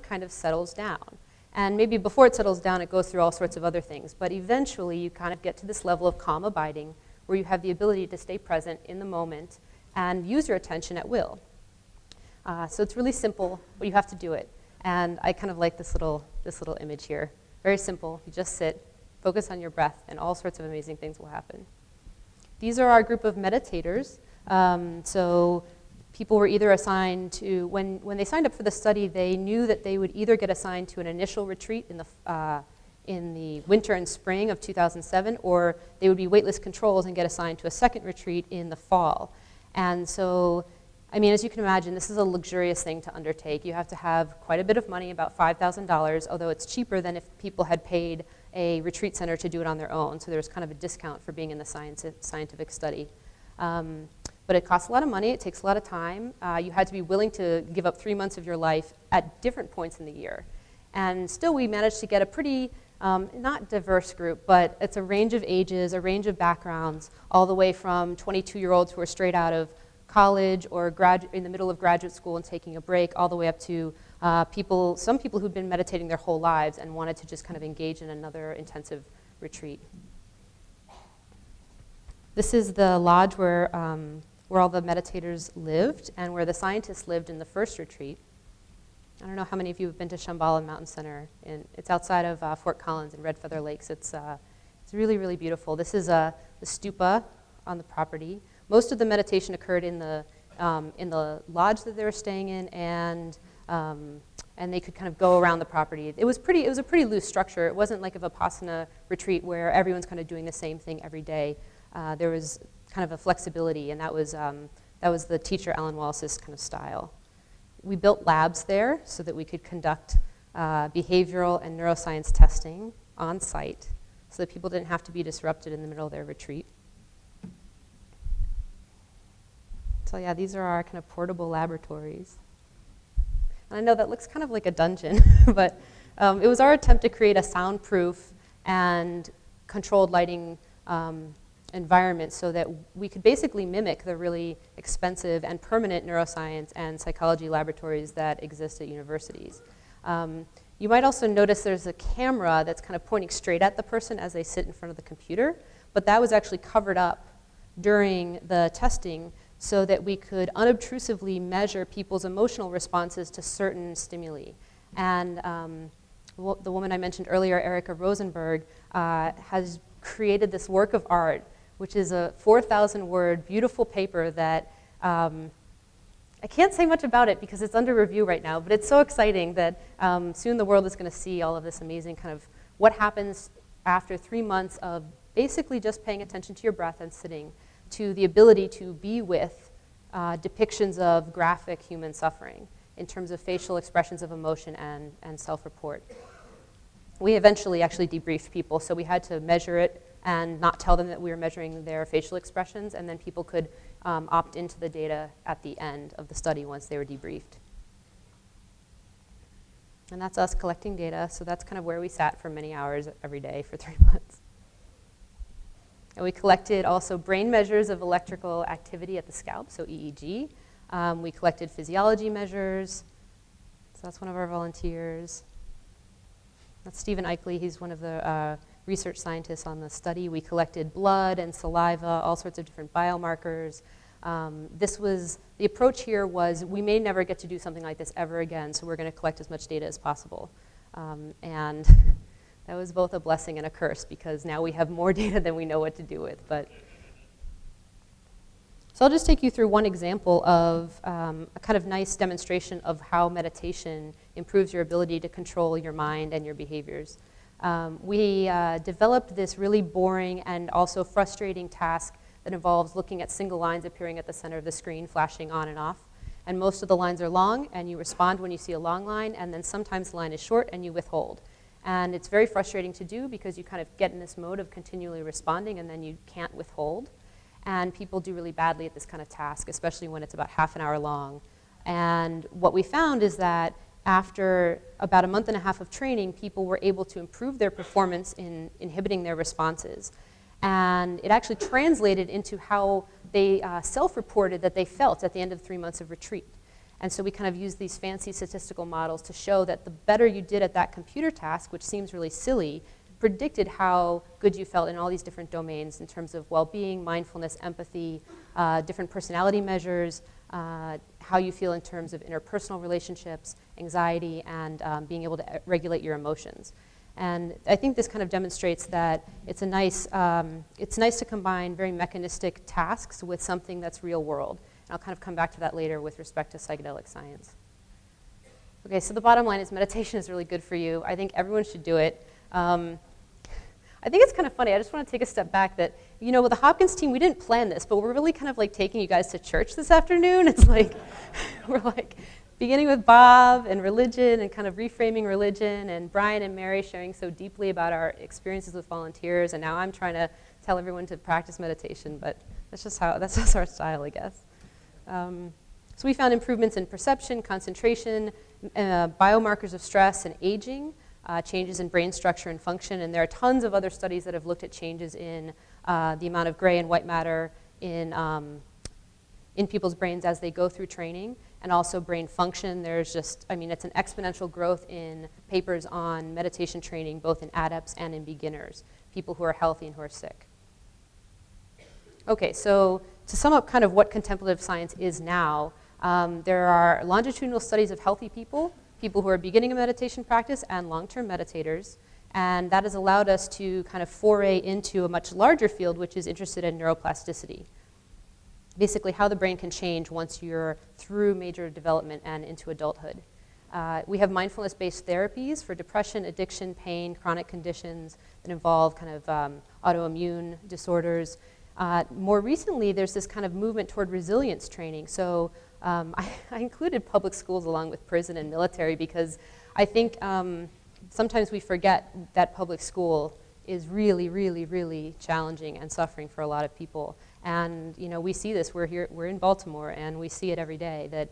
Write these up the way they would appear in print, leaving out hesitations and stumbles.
kind of settles down. And maybe before it settles down, it goes through all sorts of other things. But eventually, you kind of get to this level of calm abiding where you have the ability to stay present in the moment and use your attention at will. So it's really simple, but you have to do it. And I kind of like this little image here. Very simple. You just sit, focus on your breath, and all sorts of amazing things will happen. These are our group of meditators. So people were either assigned to, when they signed up for the study, they knew that they would either get assigned to an initial retreat in the winter and spring of 2007, or they would be waitlist controls and get assigned to a second retreat in the fall. And so, I mean, as you can imagine, this is a luxurious thing to undertake. You have to have quite a bit of money, about $5,000, although it's cheaper than if people had paid a retreat center to do it on their own. So there's kind of a discount for being in the scientific study. But it costs a lot of money, it takes a lot of time. You had to be willing to give up 3 months of your life at different points in the year. And still we managed to get a pretty, not diverse group, but it's a range of ages, a range of backgrounds, all the way from 22-year-olds who are straight out of college or in the middle of graduate school and taking a break, all the way up to some people who'd been meditating their whole lives and wanted to just kind of engage in another intensive retreat. This is the lodge where all the meditators lived and where the scientists lived in the first retreat. I don't know how many of you have been to Shambhala Mountain Center. It's outside of Fort Collins in Red Feather Lakes. It's really, really beautiful. This is the stupa on the property. Most of the meditation occurred in the lodge that they were staying in, and they could kind of go around the property. It was a pretty loose structure. It wasn't like a Vipassana retreat where everyone's kind of doing the same thing every day. There was kind of a flexibility, and that was the teacher Alan Wallace's kind of style. We built labs there so that we could conduct behavioral and neuroscience testing on site so that people didn't have to be disrupted in the middle of their retreat. So yeah, these are our kind of portable laboratories. And I know that looks kind of like a dungeon, but it was our attempt to create a soundproof and controlled lighting environment so that we could basically mimic the really expensive and permanent neuroscience and psychology laboratories that exist at universities. You might also notice there's a camera that's kind of pointing straight at the person as they sit in front of the computer, but that was actually covered up during the testing so that we could unobtrusively measure people's emotional responses to certain stimuli. And the woman I mentioned earlier, Erica Rosenberg, has created this work of art, which is a 4,000-word beautiful paper that I can't say much about it because it's under review right now, but it's so exciting that soon the world is going to see all of this amazing kind of what happens after 3 months of basically just paying attention to your breath and sitting, to the ability to be with depictions of graphic human suffering in terms of facial expressions of emotion and self-report. We eventually actually debriefed people, so we had to measure it and not tell them that we were measuring their facial expressions, and then people could opt into the data at the end of the study once they were debriefed. And that's us collecting data, so that's kind of where we sat for many hours every day for 3 months. And we collected also brain measures of electrical activity at the scalp, so EEG. We collected physiology measures. So that's one of our volunteers. That's Stephen Eichley. He's one of the research scientists on the study. We collected blood and saliva, all sorts of different biomarkers. The approach here was we may never get to do something like this ever again, so we're going to collect as much data as possible. And that was both a blessing and a curse because now we have more data than we know what to do with. So I'll just take you through one example of a kind of nice demonstration of how meditation improves your ability to control your mind and your behaviors. We developed this really boring and also frustrating task that involves looking at single lines appearing at the center of the screen, flashing on and off. And most of the lines are long, and you respond when you see a long line, and then sometimes the line is short, and you withhold. And it's very frustrating to do because you kind of get in this mode of continually responding, and then you can't withhold. And people do really badly at this kind of task, especially when it's about half an hour long. And what we found is that after about a month and a half of training, people were able to improve their performance in inhibiting their responses. And it actually translated into how they self-reported that they felt at the end of 3 months of retreat. And so we kind of use these fancy statistical models to show that the better you did at that computer task, which seems really silly, predicted how good you felt in all these different domains in terms of well-being, mindfulness, empathy, different personality measures, how you feel in terms of interpersonal relationships, anxiety, and being able to regulate your emotions. And I think this kind of demonstrates that it's nice to combine very mechanistic tasks with something that's real world. And I'll kind of come back to that later with respect to psychedelic science. Okay, so the bottom line is meditation is really good for you. I think everyone should do it. I think it's kind of funny. I just want to take a step back that, you know, with the Hopkins team, we didn't plan this, but we're really kind of like taking you guys to church this afternoon. It's like, we're like beginning with Bob and religion and kind of reframing religion, and Brian and Mary sharing so deeply about our experiences with volunteers, and now I'm trying to tell everyone to practice meditation, but that's just our style, I guess. So we found improvements in perception, concentration, biomarkers of stress and aging, changes in brain structure and function, and there are tons of other studies that have looked at changes in the amount of gray and white matter in people's brains as they go through training, and also brain function. There's just, I mean, it's an exponential growth in papers on meditation training, both in adepts and in beginners, people who are healthy and who are sick. Okay, so to sum up kind of what contemplative science is now, there are longitudinal studies of healthy people who are beginning a meditation practice, and long-term meditators. And that has allowed us to kind of foray into a much larger field, which is interested in neuroplasticity. Basically, how the brain can change once you're through major development and into adulthood. We have mindfulness-based therapies for depression, addiction, pain, chronic conditions that involve kind of autoimmune disorders. More recently, there's this kind of movement toward resilience training. So I included public schools along with prison and military because I think sometimes we forget that public school is really, really, really challenging and suffering for a lot of people. And you know, we see this. We're in Baltimore, and we see it every day. That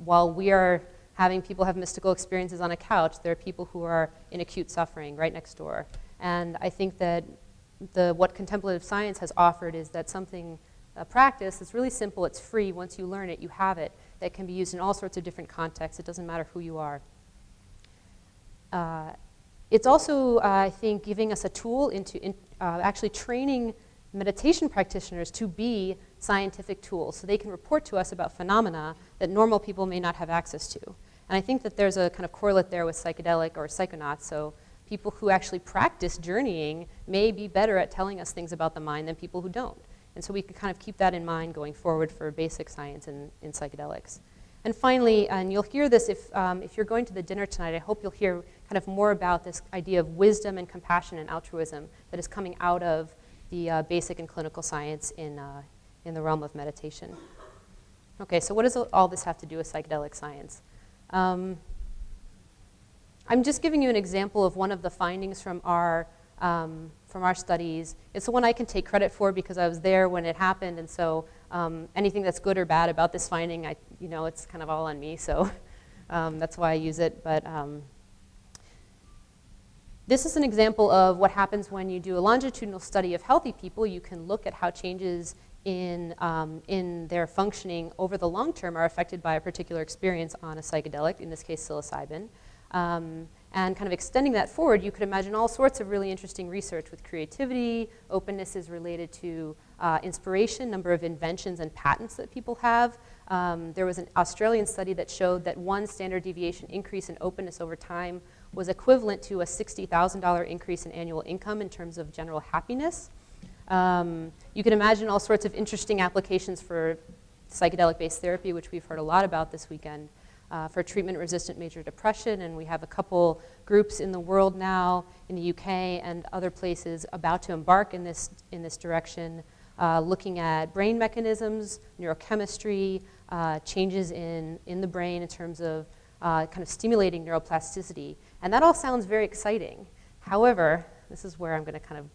while we are having people have mystical experiences on a couch, there are people who are in acute suffering right next door. And I think that what contemplative science has offered is that a practice that's really simple, it's free. Once you learn it, you have it, that can be used in all sorts of different contexts. It doesn't matter who you are. It's also, I think, giving us a tool into actually training meditation practitioners to be scientific tools, so they can report to us about phenomena that normal people may not have access to. And I think that there's a kind of correlate there with psychedelic or psychonauts. So people who actually practice journeying may be better at telling us things about the mind than people who don't. And so we can kind of keep that in mind going forward for basic science in psychedelics. And finally, and you'll hear this if you're going to the dinner tonight, I hope you'll hear kind of more about this idea of wisdom and compassion and altruism that is coming out of the basic and clinical science in the realm of meditation. Okay, so what does all this have to do with psychedelic science? I'm just giving you an example of one of the findings from our studies. It's the one I can take credit for because I was there when it happened, and so anything that's good or bad about this finding, it's kind of all on me, so that's why I use it. But this is an example of what happens when you do a longitudinal study of healthy people. You can look at how changes in their functioning over the long term are affected by a particular experience on a psychedelic, in this case psilocybin. And kind of extending that forward, you could imagine all sorts of really interesting research with creativity. Openness is related to inspiration, number of inventions and patents that people have. There was an Australian study that showed that one standard deviation increase in openness over time was equivalent to a $60,000 increase in annual income in terms of general happiness. You can imagine all sorts of interesting applications for psychedelic-based therapy, which we've heard a lot about this weekend. For treatment-resistant major depression, and we have a couple groups in the world now, in the UK and other places, about to embark in this direction, looking at brain mechanisms, neurochemistry, changes in the brain in terms of kind of stimulating neuroplasticity. And that all sounds very exciting. However, this is where I'm going to kind of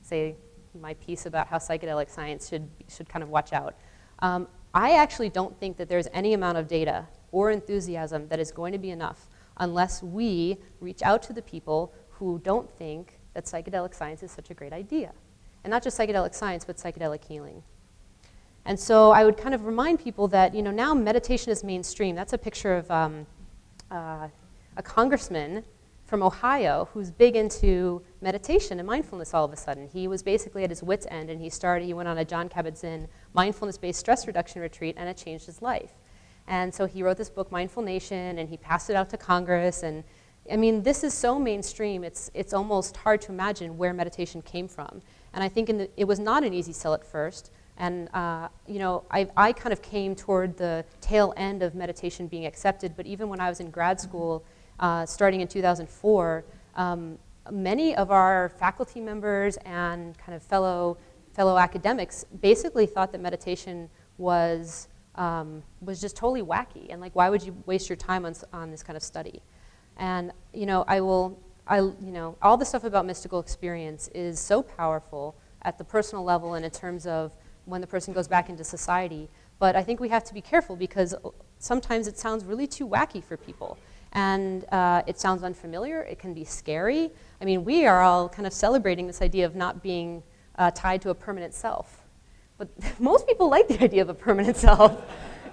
say my piece about how psychedelic science should kind of watch out. I actually don't think that there's any amount of data or enthusiasm that is going to be enough unless we reach out to the people who don't think that psychedelic science is such a great idea. And not just psychedelic science, but psychedelic healing. And so I would kind of remind people that, you know, now meditation is mainstream. That's a picture of a congressman from Ohio who's big into meditation and mindfulness all of a sudden. He was basically at his wit's end, and he went on a Jon Kabat-Zinn mindfulness-based stress reduction retreat, and it changed his life. And so he wrote this book, Mindful Nation, and he passed it out to Congress. And I mean, this is so mainstream, it's almost hard to imagine where meditation came from. And I think it was not an easy sell at first. And you know, I kind of came toward the tail end of meditation being accepted, but even when I was in grad school, starting in 2004, many of our faculty members and kind of fellow academics basically thought that meditation was just totally wacky, and like, why would you waste your time on this kind of study? And you know, you know, all the stuff about mystical experience is so powerful at the personal level and in terms of when the person goes back into society. But I think we have to be careful because sometimes it sounds really too wacky for people. And it sounds unfamiliar, it can be scary. I mean, we are all kind of celebrating this idea of not being tied to a permanent self. But most people like the idea of a permanent self.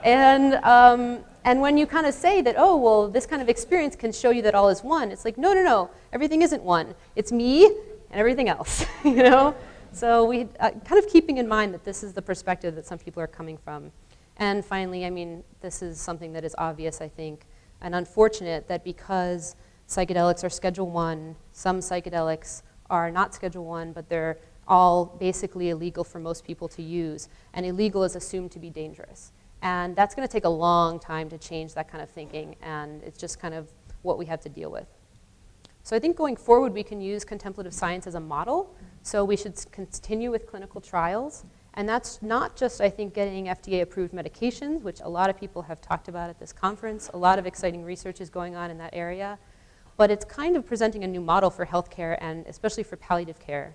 And when you kind of say that, oh, well, this kind of experience can show you that all is one, it's like, no, no, no, everything isn't one. It's me and everything else, you know? So we kind of keeping in mind that this is the perspective that some people are coming from. And finally, I mean, this is something that is obvious, I think, and unfortunate, that because psychedelics are Schedule 1, some psychedelics are not Schedule 1, but they're all basically illegal for most people to use. And illegal is assumed to be dangerous. And that's going to take a long time to change that kind of thinking, and it's just kind of what we have to deal with. So I think going forward, we can use contemplative science as a model. So we should continue with clinical trials. And that's not just, I think, getting FDA-approved medications, which a lot of people have talked about at this conference. A lot of exciting research is going on in that area. But it's kind of presenting a new model for healthcare, and especially for palliative care.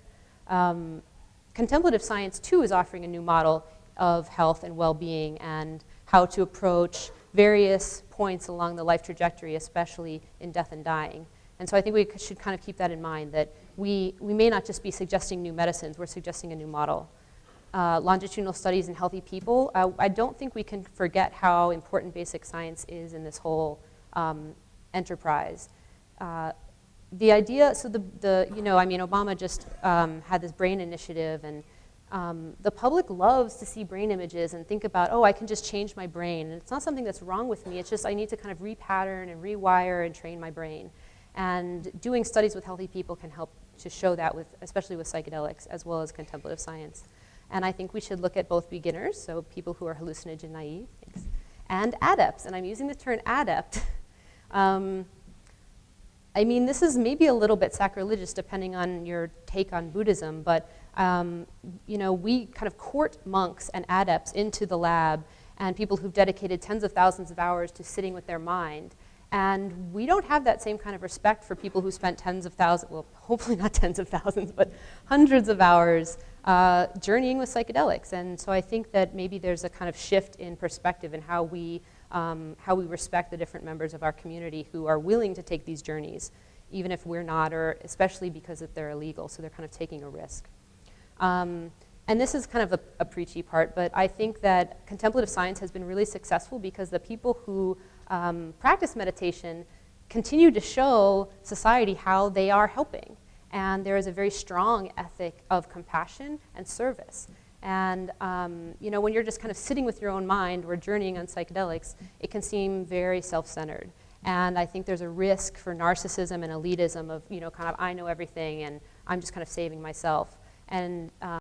Contemplative science, too, is offering a new model of health and well-being and how to approach various points along the life trajectory, especially in death and dying. And so I think we should kind of keep that in mind, that we may not just be suggesting new medicines, we're suggesting a new model. Longitudinal studies in healthy people, I don't think we can forget how important basic science is in this whole enterprise. The idea, so you know, I mean, Obama just had this brain initiative, and the public loves to see brain images and think about, oh, I can just change my brain. And it's not something that's wrong with me, it's just I need to kind of repattern and rewire and train my brain. And doing studies with healthy people can help to show that, especially with psychedelics, as well as contemplative science. And I think we should look at both beginners, so people who are hallucinogen naive, and adepts. And I'm using the term adept. I mean, this is maybe a little bit sacrilegious depending on your take on Buddhism, but you know, we kind of court monks and adepts into the lab, and people who've dedicated tens of thousands of hours to sitting with their mind. And we don't have that same kind of respect for people who spent tens of thousands, well, hopefully not tens of thousands, but hundreds of hours journeying with psychedelics. And so I think that maybe there's a kind of shift in perspective in how we respect the different members of our community who are willing to take these journeys, even if we're not, or especially because they're illegal, so they're kind of taking a risk. And this is kind of a preachy part, but I think that contemplative science has been really successful because the people who practice meditation continue to show society how they are helping. And there is a very strong ethic of compassion and service. And you know, when you're just kind of sitting with your own mind or journeying on psychedelics, it can seem very self-centered. And I think there's a risk for narcissism and elitism of, you know, kind of I know everything and I'm just kind of saving myself. And